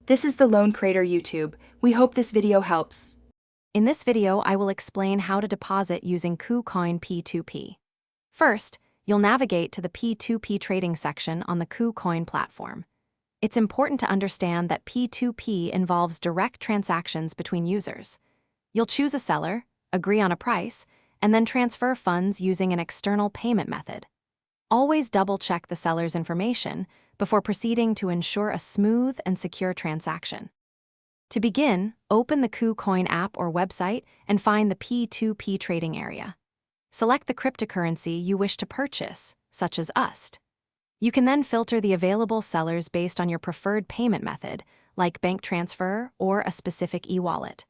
This is the Loan Creator YouTube. We hope this video helps. In this video, I will explain how to deposit using KuCoin P2P. First, you'll navigate to the P2P trading section on the KuCoin platform. It's important to understand that P2P involves direct transactions between users. You'll choose a seller, agree on a price, and then transfer funds using an external payment method. Always double-check the seller's information before proceeding to ensure a smooth and secure transaction. To begin, open the KuCoin app or website and find the P2P trading area. Select the cryptocurrency you wish to purchase, such as USD. You can then filter the available sellers based on your preferred payment method, like bank transfer or a specific e-wallet.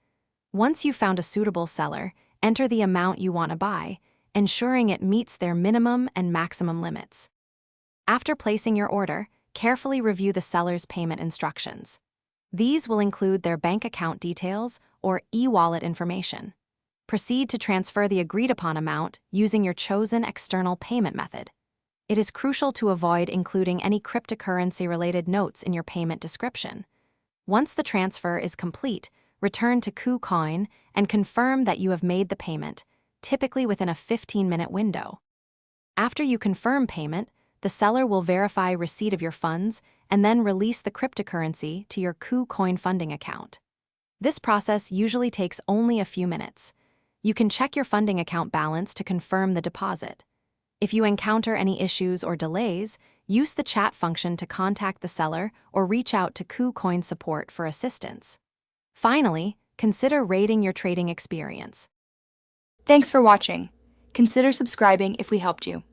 Once you've found a suitable seller, enter the amount you want to buy, ensuring it meets their minimum and maximum limits. After placing your order, carefully review the seller's payment instructions. These will include their bank account details or e-wallet information. Proceed to transfer the agreed-upon amount using your chosen external payment method. It is crucial to avoid including any cryptocurrency-related notes in your payment description. Once the transfer is complete, return to KuCoin and confirm that you have made the payment, typically within a 15-minute window. After you confirm payment, the seller will verify receipt of your funds and then release the cryptocurrency to your KuCoin funding account. This process usually takes only a few minutes. You can check your funding account balance to confirm the deposit. If you encounter any issues or delays, use the chat function to contact the seller or reach out to KuCoin support for assistance. Finally, consider rating your trading experience. Thanks for watching. Consider subscribing if we helped you.